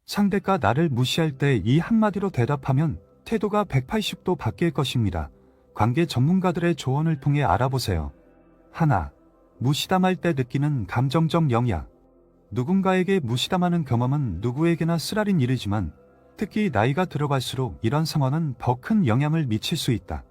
상대가 나를 무시할 때 이 한마디로 대답하면 태도가 180도 바뀔 것입니다. 관계 전문가들의 조언을 통해 알아보세요. 하나, 무시담할 때 느끼는 감정적 영향. 누군가에게 무시담하는 경험은 누구에게나 쓰라린 일이지만 특히 나이가 들어갈수록 이런 상황은 더 큰 영향을 미칠 수 있다.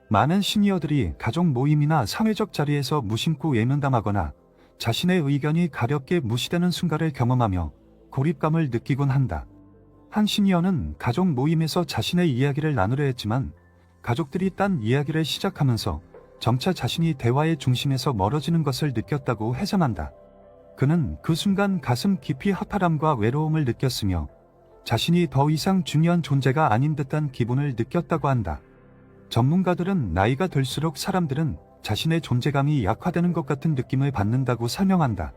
많은 시니어들이 가족 모임이나 사회적 자리에서 무심코 외면당하거나 자신의 의견이 가볍게 무시되는 순간을 경험하며 고립감을 느끼곤 한다. 한 시니어는 가족 모임에서 자신의 이야기를 나누려 했지만 가족들이 딴 이야기를 시작하면서 점차 자신이 대화의 중심에서 멀어지는 것을 느꼈다고 회상한다. 그는 그 순간 가슴 깊이 허탈함과 외로움을 느꼈으며 자신이 더 이상 중요한 존재가 아닌 듯한 기분을 느꼈다고 한다. 전문가들은 나이가 들수록 사람들은 자신의 존재감이 약화되는 것 같은 느낌을 받는다고 설명한다.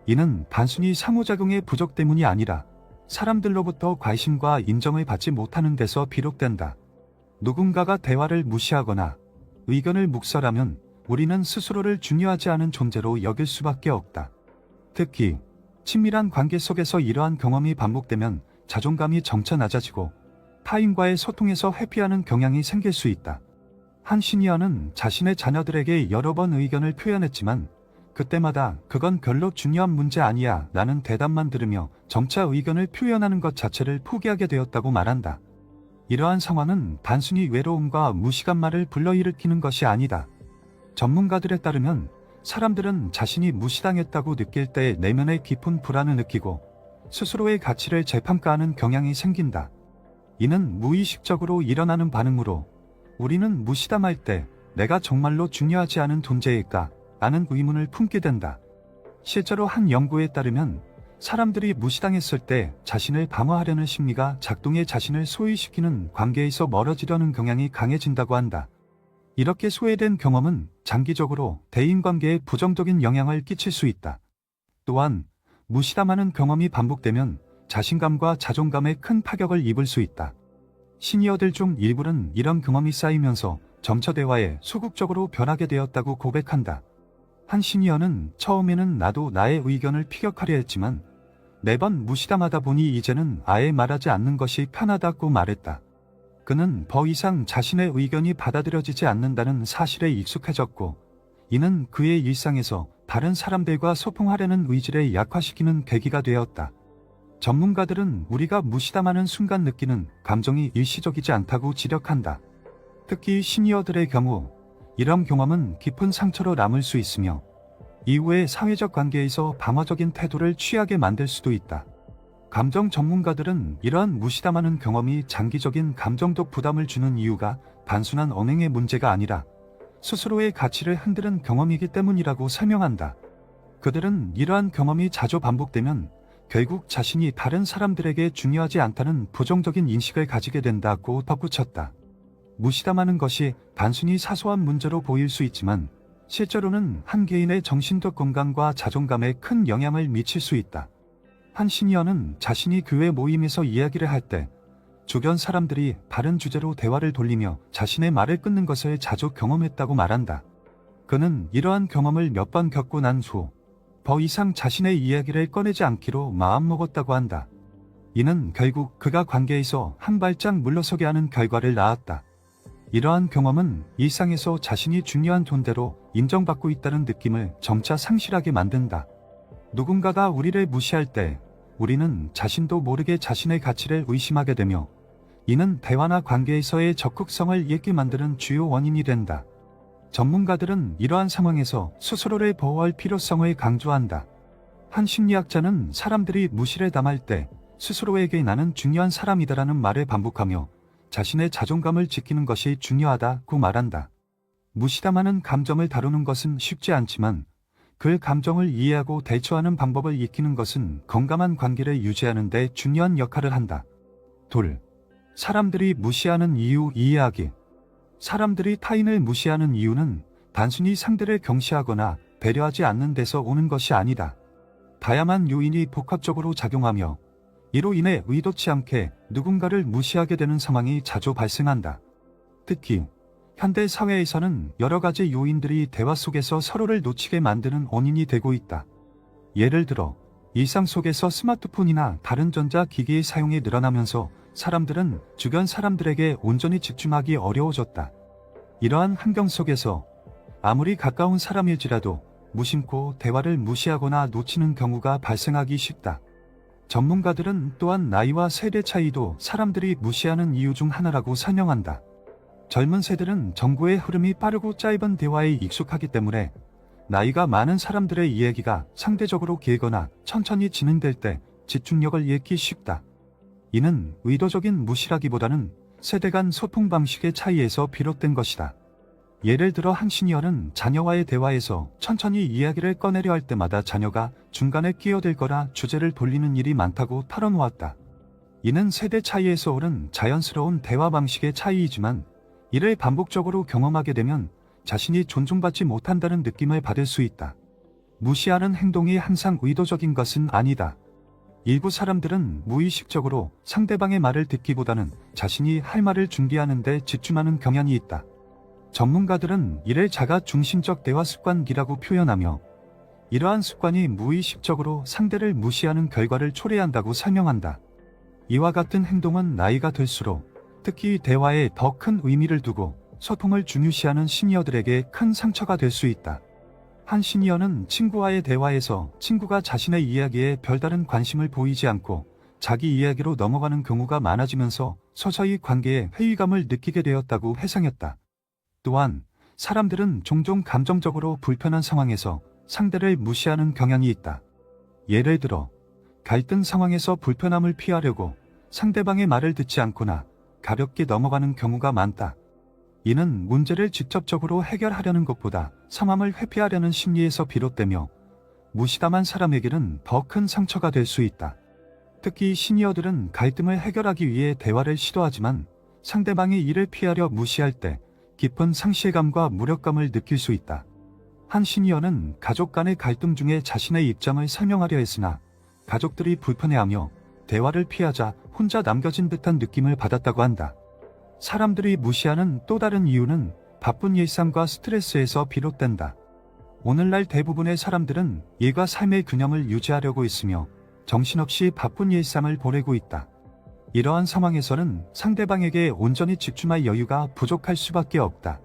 이는 단순히 상호작용의 부족 때문이 아니라 사람들로부터 관심과 인정을 받지 못하는 데서 비롯된다. 누군가가 대화를 무시하거나 의견을 묵살하면 우리는 스스로를 중요하지 않은 존재로 여길 수밖에 없다. 특히 친밀한 관계 속에서 이러한 경험이 반복되면 자존감이 점차 낮아지고 타인과의 소통에서 회피하는 경향이 생길 수 있다. 한 시니어는 자신의 자녀들에게 여러 번 의견을 표현했지만 그때마다 그건 별로 중요한 문제 아니야 라는 대답만 들으며 점차 의견을 표현하는 것 자체를 포기하게 되었다고 말한다. 이러한 상황은 단순히 외로움과 무시감만을 불러일으키는 것이 아니다. 전문가들에 따르면 사람들은 자신이 무시당했다고 느낄 때 내면의 깊은 불안을 느끼고 스스로의 가치를 재평가하는 경향이 생긴다. 이는 무의식적으로 일어나는 반응으로 우리는 무시당할 때 내가 정말로 중요하지 않은 존재일까? 라는 의문을 품게 된다. 실제로 한 연구에 따르면 사람들이 무시당했을 때 자신을 방어하려는 심리가 작동해 자신을 소외시키는 관계에서 멀어지려는 경향이 강해진다고 한다. 이렇게 소외된 경험은 장기적으로 대인관계에 부정적인 영향을 끼칠 수 있다. 또한 무시당하는 경험이 반복되면 자신감과 자존감에 큰 타격을 입을 수 있다. 시니어들 중 일부는 이런 경험이 쌓이면서 점차 대화에 소극적으로 변하게 되었다고 고백한다. 한 시니어는 처음에는 나도 나의 의견을 피격하려 했지만 매번 무시당하다 보니 이제는 아예 말하지 않는 것이 편하다고 말했다. 그는 더 이상 자신의 의견이 받아들여지지 않는다는 사실에 익숙해졌고 이는 그의 일상에서 다른 사람들과 소통하려는 의지를 약화시키는 계기가 되었다. 전문가들은 우리가 무시당하는 순간 느끼는 감정이 일시적이지 않다고 지적한다. 특히 시니어들의 경우 이런 경험은 깊은 상처로 남을 수 있으며 이후의 사회적 관계에서 방어적인 태도를 취하게 만들 수도 있다. 감정 전문가들은 이러한 무시당하는 경험이 장기적인 감정적 부담을 주는 이유가 단순한 언행의 문제가 아니라 스스로의 가치를 흔드는 경험이기 때문이라고 설명한다. 그들은 이러한 경험이 자주 반복되면 결국 자신이 다른 사람들에게 중요하지 않다는 부정적인 인식을 가지게 된다고 덧붙였다. 무시당하는 것이 단순히 사소한 문제로 보일 수 있지만 실제로는 한 개인의 정신적 건강과 자존감에 큰 영향을 미칠 수 있다. 한 시니어는 자신이 교회 모임에서 이야기를 할 때 주변 사람들이 다른 주제로 대화를 돌리며 자신의 말을 끊는 것을 자주 경험했다고 말한다. 그는 이러한 경험을 몇 번 겪고 난 후 더 이상 자신의 이야기를 꺼내지 않기로 마음먹었다고 한다. 이는 결국 그가 관계에서 한 발짝 물러서게 하는 결과를 낳았다. 이러한 경험은 일상에서 자신이 중요한 존재로 인정받고 있다는 느낌을 점차 상실하게 만든다. 누군가가 우리를 무시할 때 우리는 자신도 모르게 자신의 가치를 의심하게 되며 이는 대화나 관계에서의 적극성을 잃게 만드는 주요 원인이 된다. 전문가들은 이러한 상황에서 스스로를 보호할 필요성을 강조한다. 한 심리학자는 사람들이 무시를 당할 때 스스로에게 나는 중요한 사람이다라는 말을 반복하며 자신의 자존감을 지키는 것이 중요하다고 말한다. 무시당하는 감정을 다루는 것은 쉽지 않지만 그 감정을 이해하고 대처하는 방법을 익히는 것은 건강한 관계를 유지하는 데 중요한 역할을 한다. 2. 사람들이 무시하는 이유 이해하기. 사람들이 타인을 무시하는 이유는 단순히 상대를 경시하거나 배려하지 않는 데서 오는 것이 아니다. 다양한 요인이 복합적으로 작용하며 이로 인해 의도치 않게 누군가를 무시하게 되는 상황이 자주 발생한다. 특히 현대 사회에서는 여러 가지 요인들이 대화 속에서 서로를 놓치게 만드는 원인이 되고 있다. 예를 들어 일상 속에서 스마트폰이나 다른 전자기기의 사용이 늘어나면서 사람들은 주변 사람들에게 온전히 집중하기 어려워졌다. 이러한 환경 속에서 아무리 가까운 사람일지라도 무심코 대화를 무시하거나 놓치는 경우가 발생하기 쉽다. 전문가들은 또한 나이와 세대 차이도 사람들이 무시하는 이유 중 하나라고 설명한다. 젊은 세대는 정보의 흐름이 빠르고 짧은 대화에 익숙하기 때문에 나이가 많은 사람들의 이야기가 상대적으로 길거나 천천히 진행될 때 집중력을 잃기 쉽다. 이는 의도적인 무시라기보다는 세대 간 소통 방식의 차이에서 비롯된 것이다. 예를 들어 한 시니어는 자녀와의 대화에서 천천히 이야기를 꺼내려 할 때마다 자녀가 중간에 끼어들거나 주제를 돌리는 일이 많다고 털어놓았다. 이는 세대 차이에서 오는 자연스러운 대화 방식의 차이이지만 이를 반복적으로 경험하게 되면 자신이 존중받지 못한다는 느낌을 받을 수 있다. 무시하는 행동이 항상 의도적인 것은 아니다. 일부 사람들은 무의식적으로 상대방의 말을 듣기보다는 자신이 할 말을 준비하는 데 집중하는 경향이 있다. 전문가들은 이를 자가 중심적 대화 습관이라고 표현하며 이러한 습관이 무의식적으로 상대를 무시하는 결과를 초래한다고 설명한다. 이와 같은 행동은 나이가 들수록 특히 대화에 더 큰 의미를 두고 소통을 중요시하는 시니어들에게 큰 상처가 될 수 있다. 한 시니어는 친구와의 대화에서 친구가 자신의 이야기에 별다른 관심을 보이지 않고 자기 이야기로 넘어가는 경우가 많아지면서 서서히 관계에 회의감을 느끼게 되었다고 회상했다. 또한 사람들은 종종 감정적으로 불편한 상황에서 상대를 무시하는 경향이 있다. 예를 들어 갈등 상황에서 불편함을 피하려고 상대방의 말을 듣지 않거나 가볍게 넘어가는 경우가 많다. 이는 문제를 직접적으로 해결하려는 것보다 상황을 회피하려는 심리에서 비롯되며 무시당한 사람에게는 더 큰 상처가 될 수 있다. 특히 시니어들은 갈등을 해결하기 위해 대화를 시도하지만 상대방이 이를 피하려 무시할 때 깊은 상실감과 무력감을 느낄 수 있다. 한 시니어는 가족 간의 갈등 중에 자신의 입장을 설명하려 했으나 가족들이 불편해하며 대화를 피하자 혼자 남겨진 듯한 느낌을 받았다고 한다. 사람들이 무시하는 또 다른 이유는 바쁜 일상과 스트레스에서 비롯된다. 오늘날 대부분의 사람들은 일과 삶의 균형을 유지하려고 있으며 정신없이 바쁜 일상을 보내고 있다. 이러한 상황에서는 상대방에게 온전히 집중할 여유가 부족할 수밖에 없다.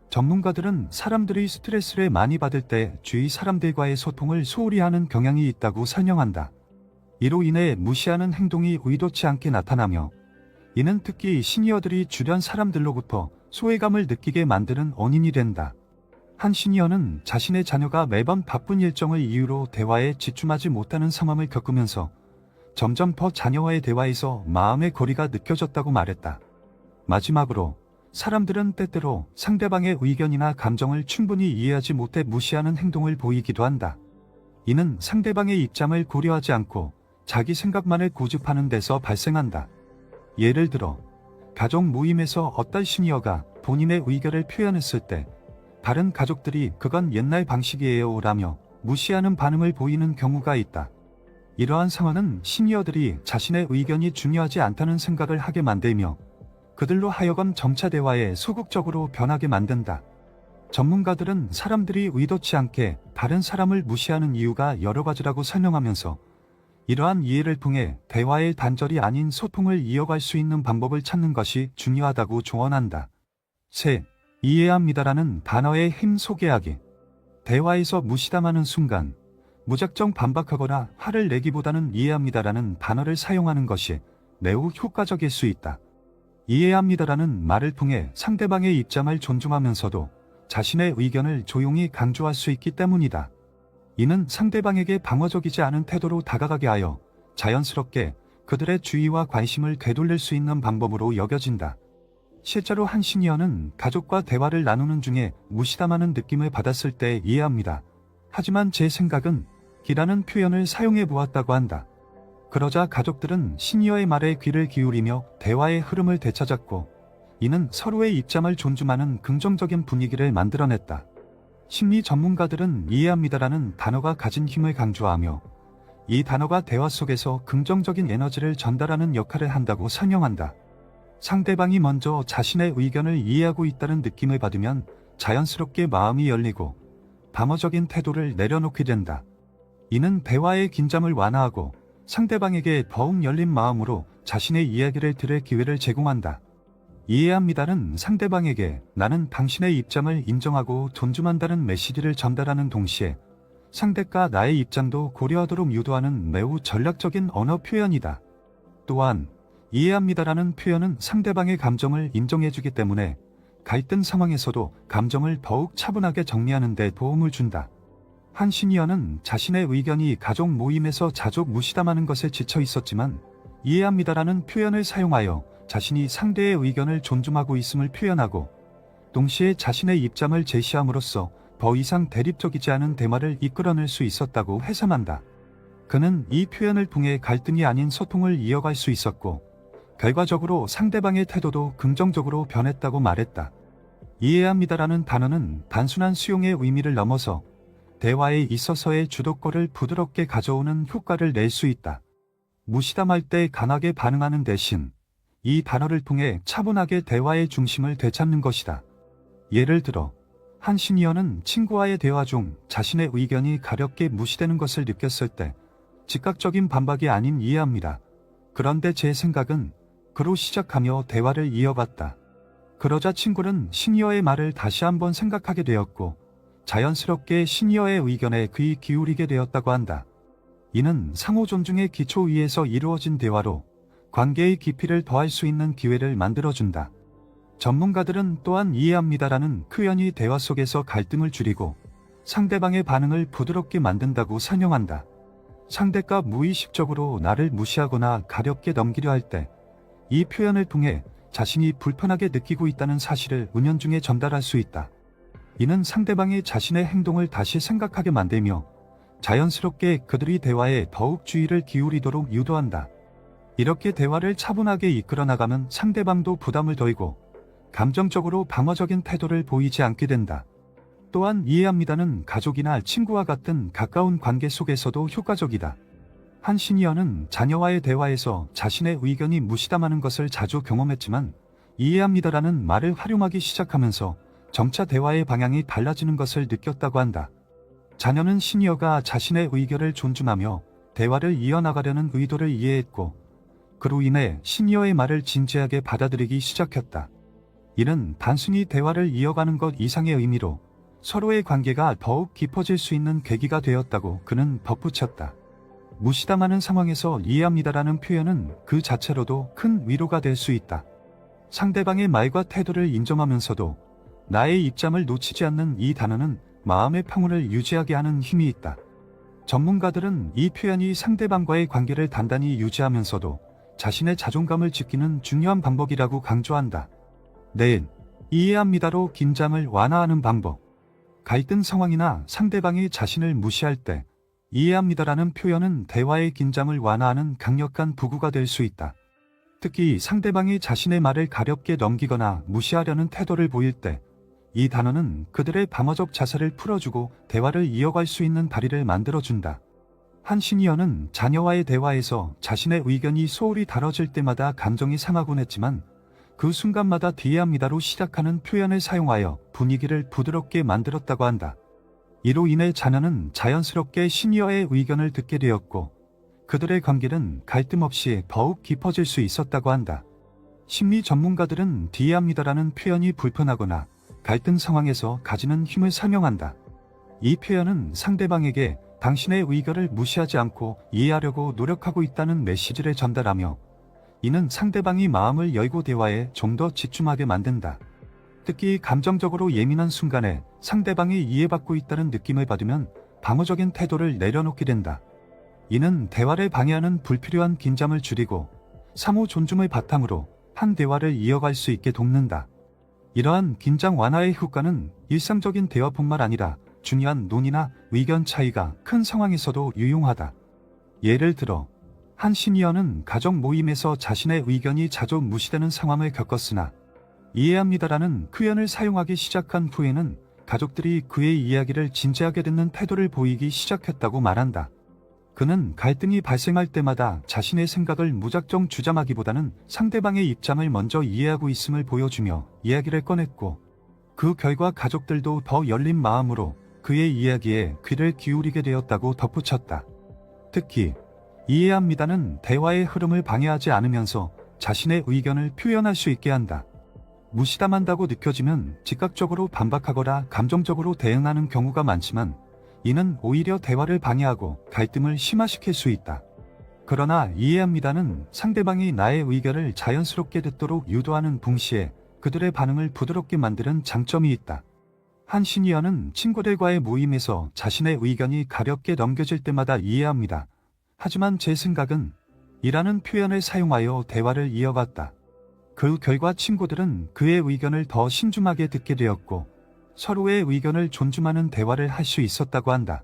전문가들은 사람들이 스트레스를 많이 받을 때 주위 사람들과의 소통을 소홀히 하는 경향이 있다고 설명한다. 이로 인해 무시하는 행동이 의도치 않게 나타나며 이는 특히 시니어들이 주변 사람들로부터 소외감을 느끼게 만드는 원인이 된다. 한 시니어는 자신의 자녀가 매번 바쁜 일정을 이유로 대화에 집중하지 못하는 상황을 겪으면서 점점 더 자녀와의 대화에서 마음의 거리가 느껴졌다고 말했다. 마지막으로 사람들은 때때로 상대방의 의견이나 감정을 충분히 이해하지 못해 무시하는 행동을 보이기도 한다. 이는 상대방의 입장을 고려하지 않고 자기 생각만을 고집하는 데서 발생한다. 예를 들어 가족 모임에서 어떤 시니어가 본인의 의견을 표현했을 때 다른 가족들이 그건 옛날 방식이에요 라며 무시하는 반응을 보이는 경우가 있다. 이러한 상황은 시니어들이 자신의 의견이 중요하지 않다는 생각을 하게 만들며 그들로 하여금 점차 대화에 소극적으로 변하게 만든다. 전문가들은 사람들이 의도치 않게 다른 사람을 무시하는 이유가 여러 가지라고 설명하면서 이러한 이해를 통해 대화의 단절이 아닌 소통을 이어갈 수 있는 방법을 찾는 것이 중요하다고 조언한다. 세. 이해합니다라는 단어의 힘 소개하기. 대화에서 무시당하는 순간 무작정 반박하거나 화를 내기보다는 이해합니다라는 단어를 사용하는 것이 매우 효과적일 수 있다. 이해합니다라는 말을 통해 상대방의 입장을 존중하면서도 자신의 의견을 조용히 강조할 수 있기 때문이다. 이는 상대방에게 방어적이지 않은 태도로 다가가게 하여 자연스럽게 그들의 주의와 관심을 되돌릴 수 있는 방법으로 여겨진다. 실제로 한 시니어는 가족과 대화를 나누는 중에 무시당하는 느낌을 받았을 때 이해합니다. 하지만 제 생각은 기라는 표현을 사용해 보았다고 한다. 그러자 가족들은 시니어의 말에 귀를 기울이며 대화의 흐름을 되찾았고 이는 서로의 입장을 존중하는 긍정적인 분위기를 만들어냈다. 심리 전문가들은 이해합니다라는 단어가 가진 힘을 강조하며 이 단어가 대화 속에서 긍정적인 에너지를 전달하는 역할을 한다고 설명한다. 상대방이 먼저 자신의 의견을 이해하고 있다는 느낌을 받으면 자연스럽게 마음이 열리고 방어적인 태도를 내려놓게 된다. 이는 대화의 긴장을 완화하고 상대방에게 더욱 열린 마음으로 자신의 이야기를 들을 기회를 제공한다. 이해합니다는 상대방에게 나는 당신의 입장을 인정하고 존중한다는 메시지를 전달하는 동시에 상대가 나의 입장도 고려하도록 유도하는 매우 전략적인 언어 표현이다. 또한 이해합니다라는 표현은 상대방의 감정을 인정해주기 때문에 갈등 상황에서도 감정을 더욱 차분하게 정리하는 데 도움을 준다. 한 시니어는 자신의 의견이 가족 모임에서 자주 무시당하는 것에 지쳐 있었지만 이해합니다라는 표현을 사용하여 자신이 상대의 의견을 존중하고 있음을 표현하고 동시에 자신의 입장을 제시함으로써 더 이상 대립적이지 않은 대화를 이끌어낼 수 있었다고 회상한다. 그는 이 표현을 통해 갈등이 아닌 소통을 이어갈 수 있었고 결과적으로 상대방의 태도도 긍정적으로 변했다고 말했다. 이해합니다라는 단어는 단순한 수용의 의미를 넘어서 대화에 있어서의 주도권을 부드럽게 가져오는 효과를 낼 수 있다. 무시당할 때 강하게 반응하는 대신 이 단어를 통해 차분하게 대화의 중심을 되찾는 것이다. 예를 들어 한 시니어는 친구와의 대화 중 자신의 의견이 가볍게 무시되는 것을 느꼈을 때 즉각적인 반박이 아닌 이해합니다. 그런데 제 생각은 그로 시작하며 대화를 이어갔다. 그러자 친구는 시니어의 말을 다시 한번 생각하게 되었고 자연스럽게 시니어의 의견에 귀 기울이게 되었다고 한다. 이는 상호 존중의 기초 위에서 이루어진 대화로 관계의 깊이를 더할 수 있는 기회를 만들어준다. 전문가들은 또한 이해합니다라는 표현이 대화 속에서 갈등을 줄이고 상대방의 반응을 부드럽게 만든다고 설명한다. 상대가 무의식적으로 나를 무시하거나 가볍게 넘기려 할 때 이 표현을 통해 자신이 불편하게 느끼고 있다는 사실을 은연중에 전달할 수 있다. 이는 상대방이 자신의 행동을 다시 생각하게 만들며 자연스럽게 그들이 대화에 더욱 주의를 기울이도록 유도한다. 이렇게 대화를 차분하게 이끌어 나가면 상대방도 부담을 덜고 감정적으로 방어적인 태도를 보이지 않게 된다. 또한 이해합니다는 가족이나 친구와 같은 가까운 관계 속에서도 효과적이다. 한 시니어는 자녀와의 대화에서 자신의 의견이 무시당하는 것을 자주 경험했지만 이해합니다라는 말을 활용하기 시작하면서 점차 대화의 방향이 달라지는 것을 느꼈다고 한다. 자녀는 시니어가 자신의 의견을 존중하며 대화를 이어나가려는 의도를 이해했고 그로 인해 시니어의 말을 진지하게 받아들이기 시작했다. 이는 단순히 대화를 이어가는 것 이상의 의미로 서로의 관계가 더욱 깊어질 수 있는 계기가 되었다고 그는 덧붙였다. 무시당하는 상황에서 이해합니다라는 표현은 그 자체로도 큰 위로가 될 수 있다. 상대방의 말과 태도를 인정하면서도 나의 입장을 놓치지 않는 이 단어는 마음의 평온을 유지하게 하는 힘이 있다. 전문가들은 이 표현이 상대방과의 관계를 단단히 유지하면서도 자신의 자존감을 지키는 중요한 방법이라고 강조한다. 넷, 이해합니다로 긴장을 완화하는 방법. 갈등 상황이나 상대방이 자신을 무시할 때 이해합니다라는 표현은 대화의 긴장을 완화하는 강력한 도구가 될 수 있다. 특히 상대방이 자신의 말을 가볍게 넘기거나 무시하려는 태도를 보일 때 이 단어는 그들의 방어적 자세를 풀어주고 대화를 이어갈 수 있는 다리를 만들어준다. 한 시니어는 자녀와의 대화에서 자신의 의견이 소홀히 다뤄질 때마다 감정이 상하곤 했지만 그 순간마다 이해합니다로 시작하는 표현을 사용하여 분위기를 부드럽게 만들었다고 한다. 이로 인해 자녀는 자연스럽게 시니어의 의견을 듣게 되었고 그들의 관계는 갈등 없이 더욱 깊어질 수 있었다고 한다. 심리 전문가들은 이해합니다라는 표현이 불편하거나 갈등 상황에서 가지는 힘을 설명한다. 이 표현은 상대방에게 당신의 의견을 무시하지 않고 이해하려고 노력하고 있다는 메시지를 전달하며 이는 상대방이 마음을 열고 대화에 좀 더 집중하게 만든다. 특히 감정적으로 예민한 순간에 상대방이 이해받고 있다는 느낌을 받으면 방어적인 태도를 내려놓게 된다. 이는 대화를 방해하는 불필요한 긴장을 줄이고 상호 존중을 바탕으로 한 대화를 이어갈 수 있게 돕는다. 이러한 긴장 완화의 효과는 일상적인 대화뿐만 아니라 중요한 논의나 의견 차이가 큰 상황에서도 유용하다. 예를 들어 한 시니어는 가족 모임에서 자신의 의견이 자주 무시되는 상황을 겪었으나 이해합니다라는 표현을 사용하기 시작한 후에는 가족들이 그의 이야기를 진지하게 듣는 태도를 보이기 시작했다고 말한다. 그는 갈등이 발생할 때마다 자신의 생각을 무작정 주장하기보다는 상대방의 입장을 먼저 이해하고 있음을 보여주며 이야기를 꺼냈고 그 결과 가족들도 더 열린 마음으로 그의 이야기에 귀를 기울이게 되었다고 덧붙였다. 특히 이해합니다는 대화의 흐름을 방해하지 않으면서 자신의 의견을 표현할 수 있게 한다. 무시당한다고 느껴지면 즉각적으로 반박하거나 감정적으로 대응하는 경우가 많지만 이는 오히려 대화를 방해하고 갈등을 심화시킬 수 있다. 그러나 이해합니다는 상대방이 나의 의견을 자연스럽게 듣도록 유도하는 동시에 그들의 반응을 부드럽게 만드는 장점이 있다. 한 시니어는 친구들과의 모임에서 자신의 의견이 가볍게 넘겨질 때마다 이해합니다. 하지만 제 생각은 이라는 표현을 사용하여 대화를 이어갔다. 그 결과 친구들은 그의 의견을 더 신중하게 듣게 되었고 서로의 의견을 존중하는 대화를 할 수 있었다고 한다.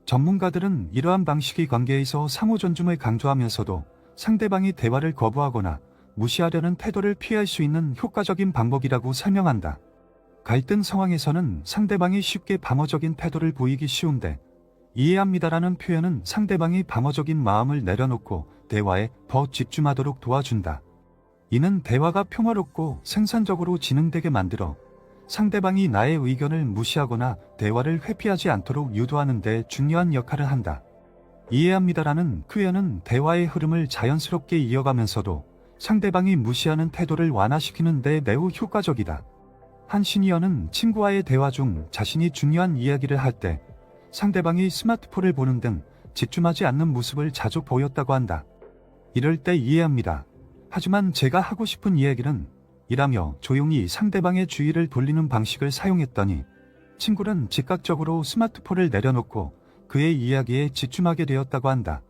전문가들은 이러한 방식이 관계에서 상호 존중을 강조하면서도 상대방이 대화를 거부하거나 무시하려는 태도를 피할 수 있는 효과적인 방법이라고 설명한다. 갈등 상황에서는 상대방이 쉽게 방어적인 태도를 보이기 쉬운데 이해합니다라는 표현은 상대방이 방어적인 마음을 내려놓고 대화에 더 집중하도록 도와준다. 이는 대화가 평화롭고 생산적으로 진행되게 만들어 상대방이 나의 의견을 무시하거나 대화를 회피하지 않도록 유도하는 데 중요한 역할을 한다. 이해합니다라는 표현은 대화의 흐름을 자연스럽게 이어가면서도 상대방이 무시하는 태도를 완화시키는 데 매우 효과적이다. 한 시니어는 친구와의 대화 중 자신이 중요한 이야기를 할 때 상대방이 스마트폰을 보는 등 집중하지 않는 모습을 자주 보였다고 한다. 이럴 때 이해합니다. 하지만 제가 하고 싶은 이야기는 이라며 조용히 상대방의 주의를 돌리는 방식을 사용했더니 친구는 즉각적으로 스마트폰을 내려놓고 그의 이야기에 집중하게 되었다고 한다.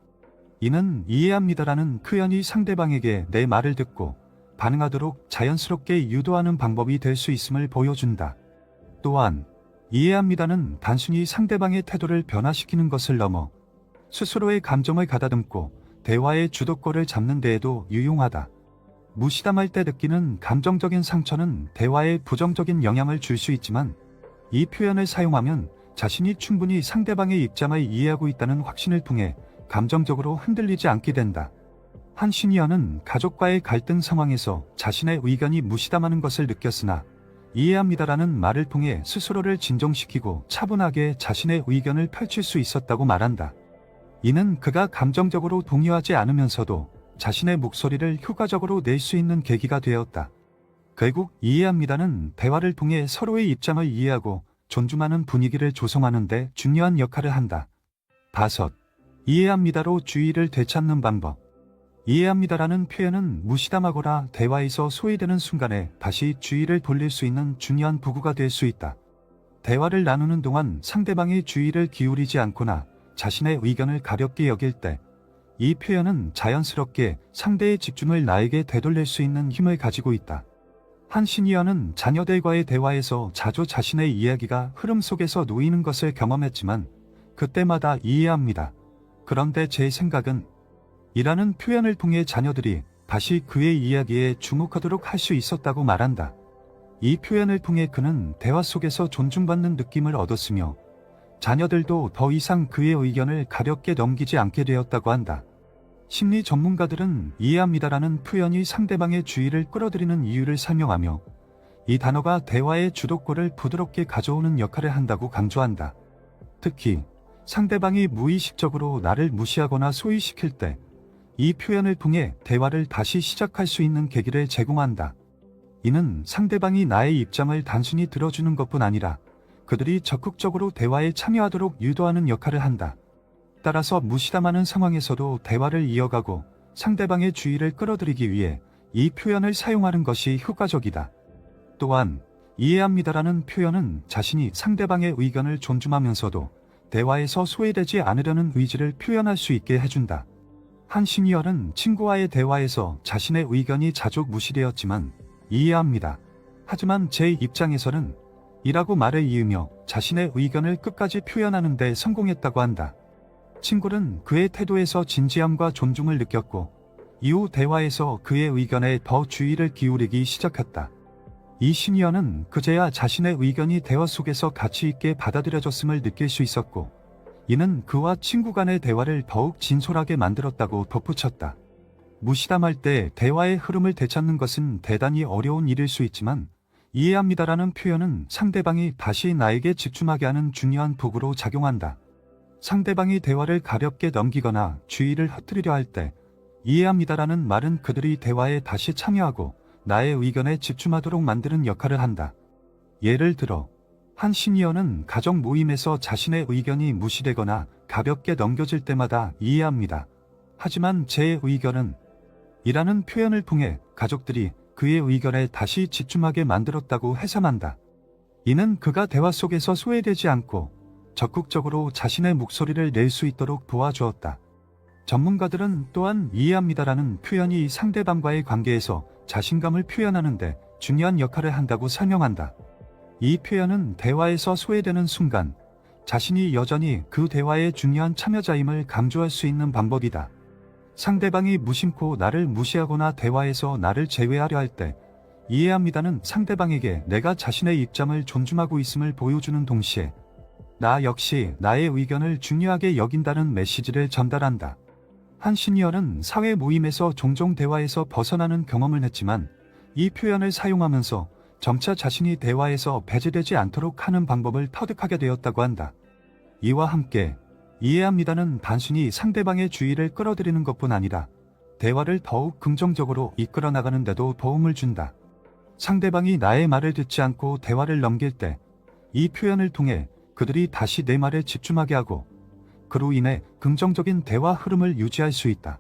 이는 이해합니다라는 표현이 상대방에게 내 말을 듣고 반응하도록 자연스럽게 유도하는 방법이 될 수 있음을 보여준다. 또한 이해합니다는 단순히 상대방의 태도를 변화시키는 것을 넘어 스스로의 감정을 가다듬고 대화의 주도권을 잡는 데에도 유용하다. 무시당할 때 느끼는 감정적인 상처는 대화에 부정적인 영향을 줄 수 있지만 이 표현을 사용하면 자신이 충분히 상대방의 입장을 이해하고 있다는 확신을 통해 감정적으로 흔들리지 않게 된다. 한 시니어는 가족과의 갈등 상황에서 자신의 의견이 무시당하는 것을 느꼈으나 이해합니다라는 말을 통해 스스로를 진정시키고 차분하게 자신의 의견을 펼칠 수 있었다고 말한다. 이는 그가 감정적으로 동요하지 않으면서도 자신의 목소리를 효과적으로 낼 수 있는 계기가 되었다. 결국 이해합니다는 대화를 통해 서로의 입장을 이해하고 존중하는 분위기를 조성하는 데 중요한 역할을 한다. 5. 이해합니다로 주의를 되찾는 방법. 이해합니다라는 표현은 무시당하거나 대화에서 소외되는 순간에 다시 주의를 돌릴 수 있는 중요한 도구가 될 수 있다. 대화를 나누는 동안 상대방의 주의를 기울이지 않거나 자신의 의견을 가볍게 여길 때 이 표현은 자연스럽게 상대의 집중을 나에게 되돌릴 수 있는 힘을 가지고 있다. 한 시니어는 자녀들과의 대화에서 자주 자신의 이야기가 흐름 속에서 놓이는 것을 경험했지만 그때마다 이해합니다. 그런데 제 생각은 이라는 표현을 통해 자녀들이 다시 그의 이야기에 주목하도록 할 수 있었다고 말한다. 이 표현을 통해 그는 대화 속에서 존중받는 느낌을 얻었으며 자녀들도 더 이상 그의 의견을 가볍게 넘기지 않게 되었다고 한다. 심리 전문가들은 이해합니다라는 표현이 상대방의 주의를 끌어들이는 이유를 설명하며 이 단어가 대화의 주도권을 부드럽게 가져오는 역할을 한다고 강조한다. 특히 상대방이 무의식적으로 나를 무시하거나 소외시킬 때 이 표현을 통해 대화를 다시 시작할 수 있는 계기를 제공한다. 이는 상대방이 나의 입장을 단순히 들어주는 것뿐 아니라 그들이 적극적으로 대화에 참여하도록 유도하는 역할을 한다. 따라서 무시당하는 상황에서도 대화를 이어가고 상대방의 주의를 끌어들이기 위해 이 표현을 사용하는 것이 효과적이다. 또한 이해합니다라는 표현은 자신이 상대방의 의견을 존중하면서도 대화에서 소외되지 않으려는 의지를 표현할 수 있게 해준다. 한 시니어는 친구와의 대화에서 자신의 의견이 자주 무시되었지만 이해합니다. 하지만 제 입장에서는 이라고 말을 이으며 자신의 의견을 끝까지 표현하는 데 성공했다고 한다. 친구는 그의 태도에서 진지함과 존중을 느꼈고 이후 대화에서 그의 의견에 더 주의를 기울이기 시작했다. 이 시니어는 그제야 자신의 의견이 대화 속에서 가치 있게 받아들여졌음을 느낄 수 있었고 이는 그와 친구 간의 대화를 더욱 진솔하게 만들었다고 덧붙였다. 무시당할 때 대화의 흐름을 되찾는 것은 대단히 어려운 일일 수 있지만 이해합니다라는 표현은 상대방이 다시 나에게 집중하게 하는 중요한 도구로 작용한다. 상대방이 대화를 가볍게 넘기거나 주의를 흩뜨리려 할 때 이해합니다라는 말은 그들이 대화에 다시 참여하고 나의 의견에 집중하도록 만드는 역할을 한다. 예를 들어 한 시니어는 가족 모임에서 자신의 의견이 무시되거나 가볍게 넘겨질 때마다 이해합니다. 하지만 제 의견은 이라는 표현을 통해 가족들이 그의 의견에 다시 집중하게 만들었다고 해석한다. 이는 그가 대화 속에서 소외되지 않고 적극적으로 자신의 목소리를 낼 수 있도록 도와주었다. 전문가들은 또한 이해합니다라는 표현이 상대방과의 관계에서 자신감을 표현하는데 중요한 역할을 한다고 설명한다. 이 표현은 대화에서 소외되는 순간 자신이 여전히 그 대화의 중요한 참여자임을 강조할 수 있는 방법이다. 상대방이 무심코 나를 무시하거나 대화에서 나를 제외하려 할 때 이해합니다는 상대방에게 내가 자신의 입장을 존중하고 있음을 보여주는 동시에 나 역시 나의 의견을 중요하게 여긴다는 메시지를 전달한다. 한 시니어는 사회 모임에서 종종 대화에서 벗어나는 경험을 했지만 이 표현을 사용하면서 점차 자신이 대화에서 배제되지 않도록 하는 방법을 터득하게 되었다고 한다. 이와 함께 이해합니다는 단순히 상대방의 주의를 끌어들이는 것뿐 아니라 대화를 더욱 긍정적으로 이끌어 나가는 데도 도움을 준다. 상대방이 나의 말을 듣지 않고 대화를 넘길 때 이 표현을 통해 그들이 다시 내 말에 집중하게 하고 그로 인해 긍정적인 대화 흐름을 유지할 수 있다.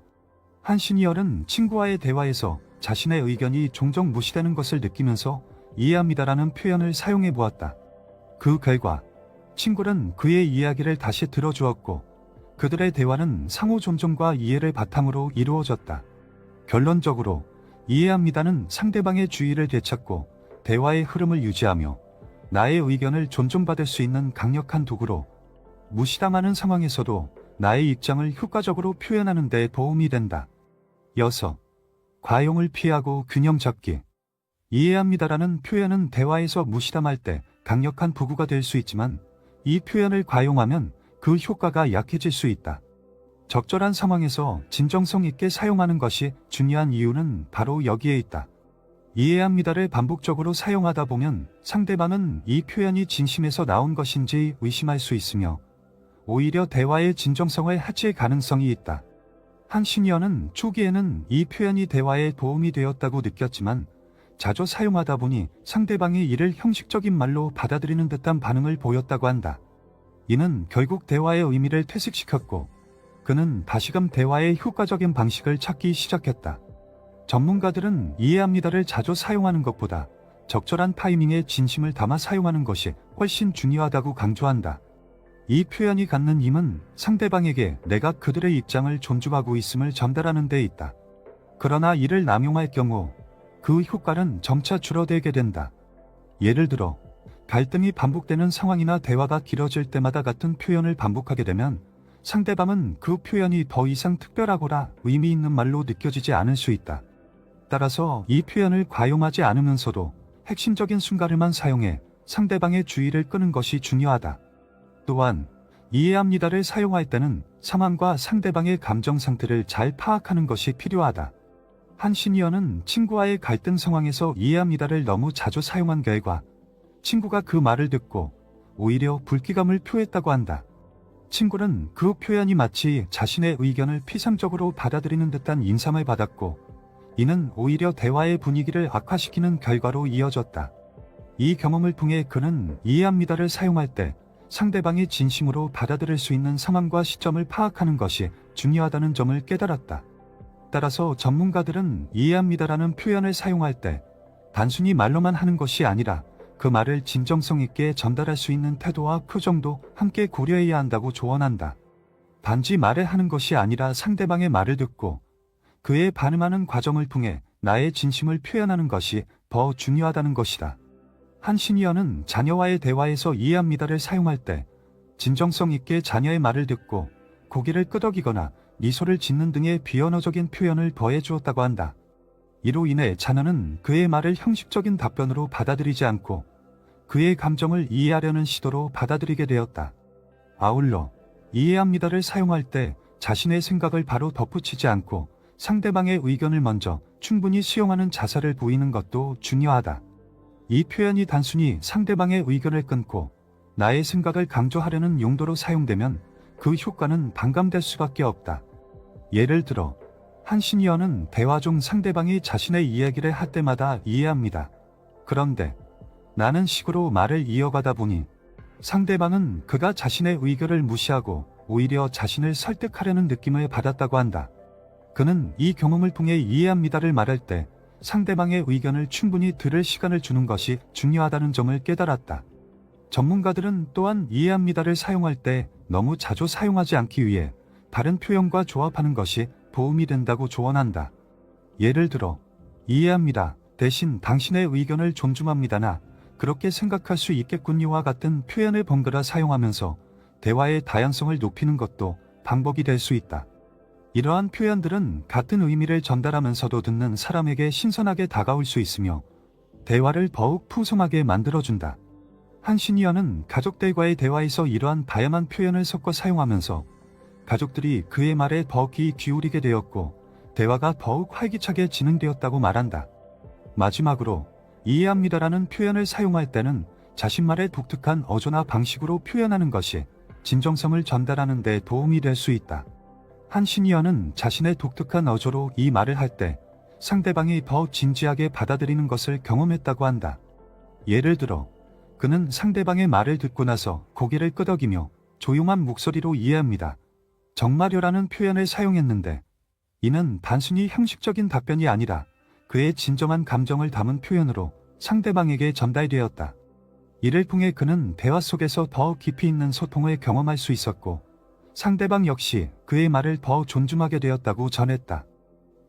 한 시니어는 친구와의 대화에서 자신의 의견이 종종 무시되는 것을 느끼면서 이해합니다라는 표현을 사용해 보았다. 그 결과 친구는 그의 이야기를 다시 들어주었고 그들의 대화는 상호 존중과 이해를 바탕으로 이루어졌다. 결론적으로 이해합니다는 상대방의 주의를 되찾고 대화의 흐름을 유지하며 나의 의견을 존중받을 수 있는 강력한 도구로 무시당하는 상황에서도 나의 입장을 효과적으로 표현하는 데 도움이 된다. 6. 과용을 피하고 균형 잡기. 이해합니다라는 표현은 대화에서 무시당할 때 강력한 도구가 될 수 있지만 이 표현을 과용하면 그 효과가 약해질 수 있다. 적절한 상황에서 진정성 있게 사용하는 것이 중요한 이유는 바로 여기에 있다. 이해합니다를 반복적으로 사용하다 보면 상대방은 이 표현이 진심에서 나온 것인지 의심할 수 있으며 오히려 대화의 진정성을 해칠 가능성이 있다. 한 시니어는 초기에는 이 표현이 대화에 도움이 되었다고 느꼈지만 자주 사용하다 보니 상대방이 이를 형식적인 말로 받아들이는 듯한 반응을 보였다고 한다. 이는 결국 대화의 의미를 퇴색시켰고 그는 다시금 대화의 효과적인 방식을 찾기 시작했다. 전문가들은 이해합니다를 자주 사용하는 것보다 적절한 타이밍에 진심을 담아 사용하는 것이 훨씬 중요하다고 강조한다. 이 표현이 갖는 힘은 상대방에게 내가 그들의 입장을 존중하고 있음을 전달하는 데 있다. 그러나 이를 남용할 경우 그 효과는 점차 줄어들게 된다. 예를 들어 갈등이 반복되는 상황이나 대화가 길어질 때마다 같은 표현을 반복하게 되면 상대방은 그 표현이 더 이상 특별하거나 의미 있는 말로 느껴지지 않을 수 있다. 따라서 이 표현을 과용하지 않으면서도 핵심적인 순간을만 사용해 상대방의 주의를 끄는 것이 중요하다. 또한 이해합니다를 사용할 때는 상황과 상대방의 감정 상태를 잘 파악하는 것이 필요하다. 한 시니어는 친구와의 갈등 상황에서 이해합니다를 너무 자주 사용한 결과 친구가 그 말을 듣고 오히려 불쾌감을 표했다고 한다. 친구는 그 표현이 마치 자신의 의견을 피상적으로 받아들이는 듯한 인상을 받았고 이는 오히려 대화의 분위기를 악화시키는 결과로 이어졌다. 이 경험을 통해 그는 이해합니다를 사용할 때 상대방이 진심으로 받아들일 수 있는 상황과 시점을 파악하는 것이 중요하다는 점을 깨달았다. 따라서 전문가들은 이해합니다라는 표현을 사용할 때 단순히 말로만 하는 것이 아니라 그 말을 진정성 있게 전달할 수 있는 태도와 표정도 함께 고려해야 한다고 조언한다. 단지 말을 하는 것이 아니라 상대방의 말을 듣고 그에 반응하는 과정을 통해 나의 진심을 표현하는 것이 더 중요하다는 것이다. 한 시니어는 자녀와의 대화에서 이해합니다를 사용할 때 진정성 있게 자녀의 말을 듣고 고개를 끄덕이거나 미소를 짓는 등의 비언어적인 표현을 더해 주었다고 한다. 이로 인해 자녀는 그의 말을 형식적인 답변으로 받아들이지 않고 그의 감정을 이해하려는 시도로 받아들이게 되었다. 아울러 이해합니다를 사용할 때 자신의 생각을 바로 덧붙이지 않고 상대방의 의견을 먼저 충분히 수용하는 자세를 보이는 것도 중요하다. 이 표현이 단순히 상대방의 의견을 끊고 나의 생각을 강조하려는 용도로 사용되면 그 효과는 반감될 수밖에 없다. 예를 들어 한 시니어는 대화 중 상대방이 자신의 이야기를 할 때마다 이해합니다. 그런데 나는 식으로 말을 이어가다 보니 상대방은 그가 자신의 의견을 무시하고 오히려 자신을 설득하려는 느낌을 받았다고 한다. 그는 이 경험을 통해 이해합니다를 말할 때 상대방의 의견을 충분히 들을 시간을 주는 것이 중요하다는 점을 깨달았다. 전문가들은 또한 이해합니다를 사용할 때 너무 자주 사용하지 않기 위해 다른 표현과 조합하는 것이 도움이 된다고 조언한다. 예를 들어 이해합니다 대신 당신의 의견을 존중합니다나 그렇게 생각할 수 있겠군요와 같은 표현을 번갈아 사용하면서 대화의 다양성을 높이는 것도 방법이 될 수 있다. 이러한 표현들은 같은 의미를 전달하면서도 듣는 사람에게 신선하게 다가올 수 있으며 대화를 더욱 풍성하게 만들어준다. 한 시니어는 가족들과의 대화에서 이러한 다양한 표현을 섞어 사용하면서 가족들이 그의 말에 더 귀 기울이게 되었고 대화가 더욱 활기차게 진행되었다고 말한다. 마지막으로 이해합니다라는 표현을 사용할 때는 자신말의 독특한 어조나 방식으로 표현하는 것이 진정성을 전달하는 데 도움이 될 수 있다. 한 시니어는 자신의 독특한 어조로 이 말을 할 때 상대방이 더 진지하게 받아들이는 것을 경험했다고 한다. 예를 들어 그는 상대방의 말을 듣고 나서 고개를 끄덕이며 조용한 목소리로 이해합니다. 정말요라는 표현을 사용했는데 이는 단순히 형식적인 답변이 아니라 그의 진정한 감정을 담은 표현으로 상대방에게 전달되었다. 이를 통해 그는 대화 속에서 더 깊이 있는 소통을 경험할 수 있었고 상대방 역시 그의 말을 더 존중하게 되었다고 전했다.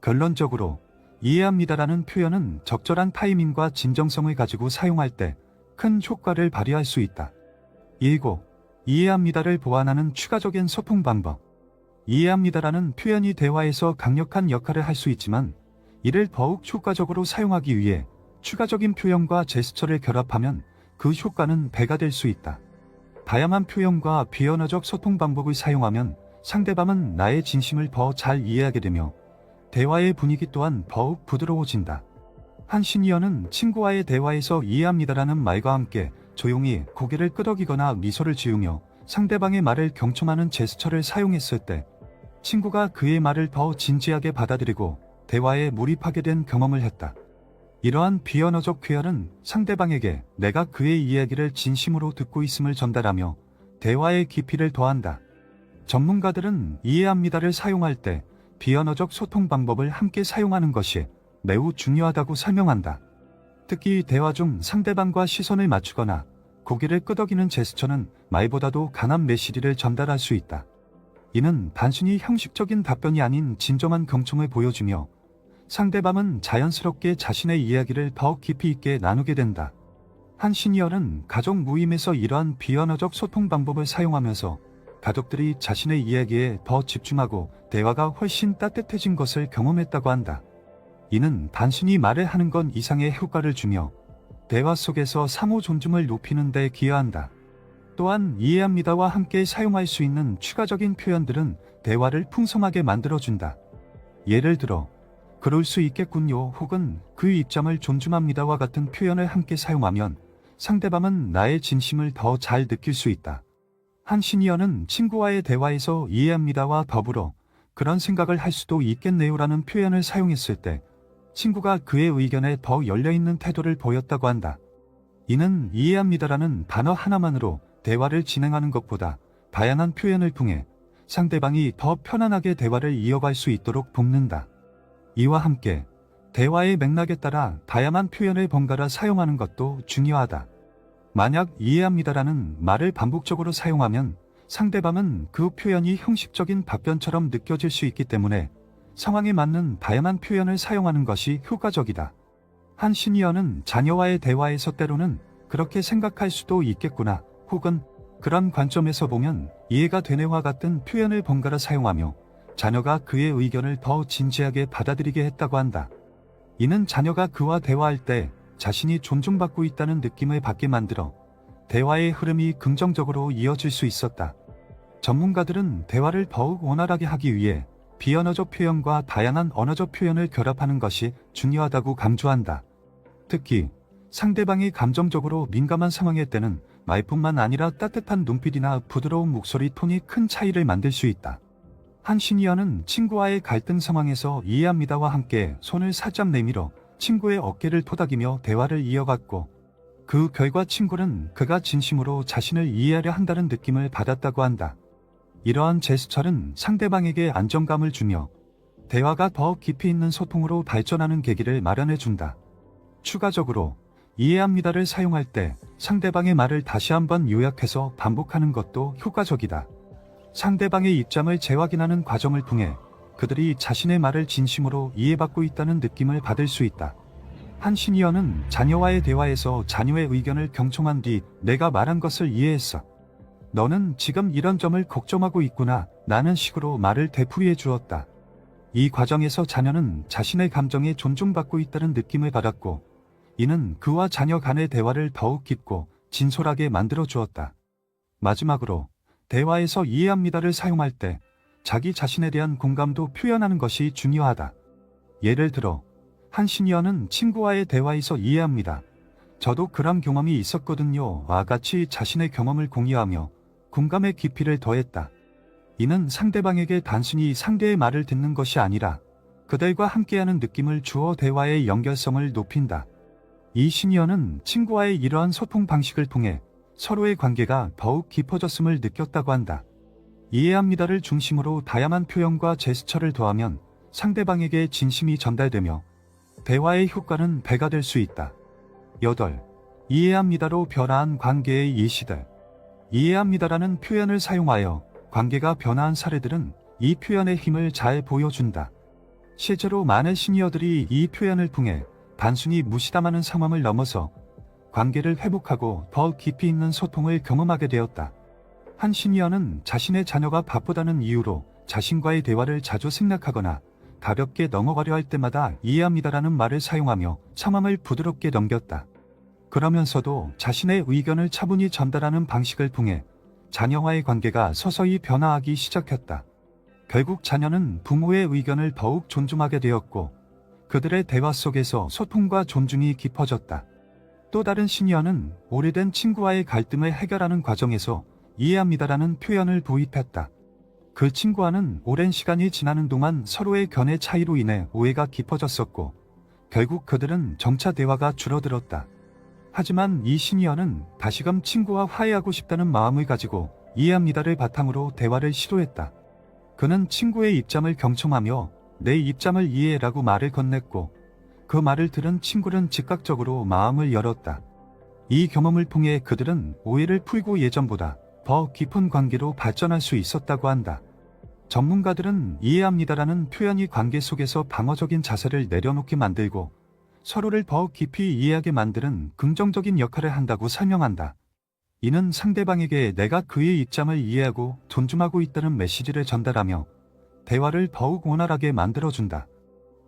결론적으로 이해합니다라는 표현은 적절한 타이밍과 진정성을 가지고 사용할 때 큰 효과를 발휘할 수 있다. 7. 이해합니다를 보완하는 추가적인 소통 방법. 이해합니다라는 표현이 대화에서 강력한 역할을 할 수 있지만 이를 더욱 효과적으로 사용하기 위해 추가적인 표현과 제스처를 결합하면 그 효과는 배가 될 수 있다. 다양한 표현과 비언어적 소통 방법을 사용하면 상대방은 나의 진심을 더 잘 이해하게 되며 대화의 분위기 또한 더욱 부드러워진다. 한 시니어는 친구와의 대화에서 이해합니다라는 말과 함께 조용히 고개를 끄덕이거나 미소를 지으며 상대방의 말을 경청하는 제스처를 사용했을 때 친구가 그의 말을 더 진지하게 받아들이고 대화에 몰입하게 된 경험을 했다. 이러한 비언어적 표현은 상대방에게 내가 그의 이야기를 진심으로 듣고 있음을 전달하며 대화의 깊이를 더한다. 전문가들은 이해합니다를 사용할 때 비언어적 소통 방법을 함께 사용하는 것이 매우 중요하다고 설명한다. 특히 대화 중 상대방과 시선을 맞추거나 고개를 끄덕이는 제스처는 말보다도 강한 메시지를 전달할 수 있다. 이는 단순히 형식적인 답변이 아닌 진정한 경청을 보여주며 상대방은 자연스럽게 자신의 이야기를 더 깊이 있게 나누게 된다. 한 시니어는 가족 모임에서 이러한 비언어적 소통 방법을 사용하면서 가족들이 자신의 이야기에 더 집중하고 대화가 훨씬 따뜻해진 것을 경험했다고 한다. 이는 단순히 말을 하는 것 이상의 효과를 주며 대화 속에서 상호 존중을 높이는 데 기여한다. 또한 이해합니다와 함께 사용할 수 있는 추가적인 표현들은 대화를 풍성하게 만들어준다. 예를 들어 그럴 수 있겠군요 혹은 그 입장을 존중합니다와 같은 표현을 함께 사용하면 상대방은 나의 진심을 더 잘 느낄 수 있다. 한 시니어는 친구와의 대화에서 이해합니다와 더불어 그런 생각을 할 수도 있겠네요라는 표현을 사용했을 때 친구가 그의 의견에 더 열려있는 태도를 보였다고 한다. 이는 이해합니다라는 단어 하나만으로 대화를 진행하는 것보다 다양한 표현을 통해 상대방이 더 편안하게 대화를 이어갈 수 있도록 돕는다. 이와 함께 대화의 맥락에 따라 다양한 표현을 번갈아 사용하는 것도 중요하다. 만약 이해합니다라는 말을 반복적으로 사용하면 상대방은 그 표현이 형식적인 답변처럼 느껴질 수 있기 때문에 상황에 맞는 다양한 표현을 사용하는 것이 효과적이다. 한 시니어는 자녀와의 대화에서 때로는 그렇게 생각할 수도 있겠구나 혹은 그런 관점에서 보면 이해가 되네와 같은 표현을 번갈아 사용하며 자녀가 그의 의견을 더 진지하게 받아들이게 했다고 한다. 이는 자녀가 그와 대화할 때 자신이 존중받고 있다는 느낌을 받게 만들어 대화의 흐름이 긍정적으로 이어질 수 있었다. 전문가들은 대화를 더욱 원활하게 하기 위해 비언어적 표현과 다양한 언어적 표현을 결합하는 것이 중요하다고 강조한다. 특히 상대방이 감정적으로 민감한 상황일 때는 말뿐만 아니라 따뜻한 눈빛이나 부드러운 목소리 톤이 큰 차이를 만들 수 있다. 한 시니어는 친구와의 갈등 상황에서 이해합니다와 함께 손을 살짝 내밀어 친구의 어깨를 토닥이며 대화를 이어갔고, 그 결과 친구는 그가 진심으로 자신을 이해하려 한다는 느낌을 받았다고 한다. 이러한 제스처는 상대방에게 안정감을 주며 대화가 더 깊이 있는 소통으로 발전하는 계기를 마련해준다. 추가적으로 이해합니다를 사용할 때 상대방의 말을 다시 한번 요약해서 반복하는 것도 효과적이다. 상대방의 입장을 재확인하는 과정을 통해 그들이 자신의 말을 진심으로 이해받고 있다는 느낌을 받을 수 있다. 한 시니어는 자녀와의 대화에서 자녀의 의견을 경청한 뒤 내가 말한 것을 이해했어. 너는 지금 이런 점을 걱정하고 있구나 라는 식으로 말을 되풀이해 주었다. 이 과정에서 자녀는 자신의 감정에 존중받고 있다는 느낌을 받았고, 이는 그와 자녀 간의 대화를 더욱 깊고 진솔하게 만들어 주었다. 마지막으로 대화에서 이해합니다를 사용할 때 자기 자신에 대한 공감도 표현하는 것이 중요하다. 예를 들어 한 시니어는 친구와의 대화에서 이해합니다. 저도 그런 경험이 있었거든요. 와 같이 자신의 경험을 공유하며 공감의 깊이를 더했다. 이는 상대방에게 단순히 상대의 말을 듣는 것이 아니라 그들과 함께하는 느낌을 주어 대화의 연결성을 높인다. 이 시니어는 친구와의 이러한 소통 방식을 통해 서로의 관계가 더욱 깊어졌음을 느꼈다고 한다. 이해합니다를 중심으로 다양한 표현과 제스처를 더하면 상대방에게 진심이 전달되며 대화의 효과는 배가 될 수 있다. 8. 이해합니다로 변화한 관계의 예시들. 이해합니다라는 표현을 사용하여 관계가 변화한 사례들은 이 표현의 힘을 잘 보여준다. 실제로 많은 시니어들이 이 표현을 통해 단순히 무시담하는 상황을 넘어서 관계를 회복하고 더 깊이 있는 소통을 경험하게 되었다. 한 시니어는 자신의 자녀가 바쁘다는 이유로 자신과의 대화를 자주 생략하거나 가볍게 넘어가려 할 때마다 이해합니다라는 말을 사용하며 상황을 부드럽게 넘겼다. 그러면서도 자신의 의견을 차분히 전달하는 방식을 통해 자녀와의 관계가 서서히 변화하기 시작했다. 결국 자녀는 부모의 의견을 더욱 존중하게 되었고, 그들의 대화 속에서 소통과 존중이 깊어졌다. 또 다른 시니어는 오래된 친구와의 갈등을 해결하는 과정에서 이해합니다라는 표현을 도입했다. 그 친구와는 오랜 시간이 지나는 동안 서로의 견해 차이로 인해 오해가 깊어졌었고, 결국 그들은 점차 대화가 줄어들었다. 하지만 이 시니어는 다시금 친구와 화해하고 싶다는 마음을 가지고 이해합니다를 바탕으로 대화를 시도했다. 그는 친구의 입장을 경청하며 내 입장을 이해해라고 말을 건넸고, 그 말을 들은 친구는 즉각적으로 마음을 열었다. 이 경험을 통해 그들은 오해를 풀고 예전보다 더 깊은 관계로 발전할 수 있었다고 한다. 전문가들은 이해합니다라는 표현이 관계 속에서 방어적인 자세를 내려놓게 만들고 서로를 더 깊이 이해하게 만드는 긍정적인 역할을 한다고 설명한다. 이는 상대방에게 내가 그의 입장을 이해하고 존중하고 있다는 메시지를 전달하며 대화를 더욱 원활하게 만들어준다.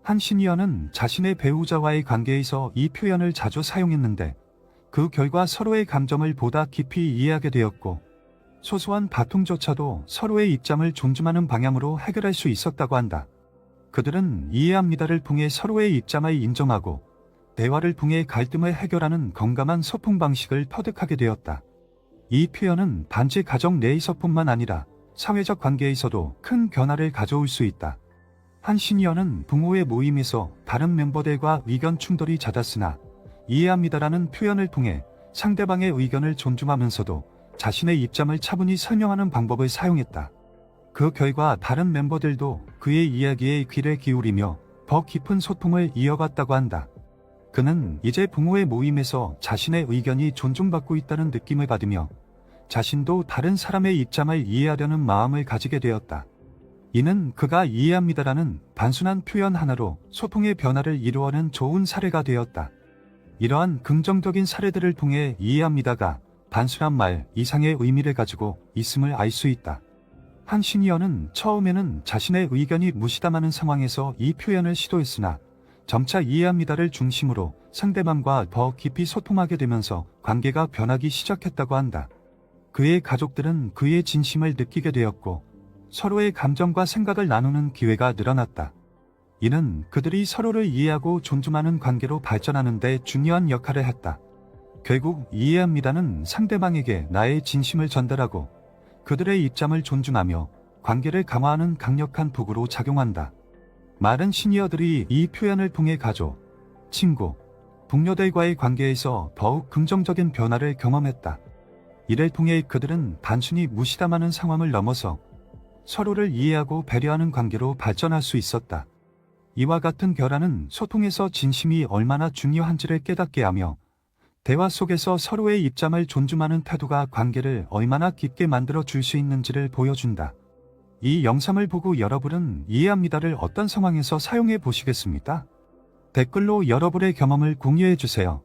한 시니어는 자신의 배우자와의 관계에서 이 표현을 자주 사용했는데, 그 결과 서로의 감정을 보다 깊이 이해하게 되었고, 소소한 다툼조차도 서로의 입장을 존중하는 방향으로 해결할 수 있었다고 한다. 그들은 이해합니다를 통해 서로의 입장을 인정하고 대화를 통해 갈등을 해결하는 건강한 소통 방식을 터득하게 되었다. 이 표현은 단지 가정 내에서뿐만 아니라 사회적 관계에서도 큰 변화를 가져올 수 있다. 한 시니어는 부모의 모임에서 다른 멤버들과 의견 충돌이 잦았으나 이해합니다라는 표현을 통해 상대방의 의견을 존중하면서도 자신의 입장을 차분히 설명하는 방법을 사용했다. 그 결과 다른 멤버들도 그의 이야기에 귀를 기울이며 더 깊은 소통을 이어갔다고 한다. 그는 이제 부모의 모임에서 자신의 의견이 존중받고 있다는 느낌을 받으며 자신도 다른 사람의 입장을 이해하려는 마음을 가지게 되었다. 이는 그가 이해합니다라는 단순한 표현 하나로 소통의 변화를 이루어낸 좋은 사례가 되었다. 이러한 긍정적인 사례들을 통해 이해합니다가 단순한 말 이상의 의미를 가지고 있음을 알 수 있다. 한 시니어는 처음에는 자신의 의견이 무시당하는 상황에서 이 표현을 시도했으나 점차 이해합니다를 중심으로 상대방과 더 깊이 소통하게 되면서 관계가 변하기 시작했다고 한다. 그의 가족들은 그의 진심을 느끼게 되었고 서로의 감정과 생각을 나누는 기회가 늘어났다. 이는 그들이 서로를 이해하고 존중하는 관계로 발전하는 데 중요한 역할을 했다. 결국 이해합니다는 상대방에게 나의 진심을 전달하고 그들의 입장을 존중하며 관계를 강화하는 강력한 도구로 작용한다. 많은 시니어들이 이 표현을 통해 가족, 친구, 동료들과의 관계에서 더욱 긍정적인 변화를 경험했다. 이를 통해 그들은 단순히 무시담하는 상황을 넘어서 서로를 이해하고 배려하는 관계로 발전할 수 있었다. 이와 같은 결함은 소통에서 진심이 얼마나 중요한지를 깨닫게 하며 대화 속에서 서로의 입장을 존중하는 태도가 관계를 얼마나 깊게 만들어 줄 수 있는지를 보여준다. 이 영상을 보고 여러분은 이해합니다를 어떤 상황에서 사용해 보시겠습니까? 댓글로 여러분의 경험을 공유해 주세요.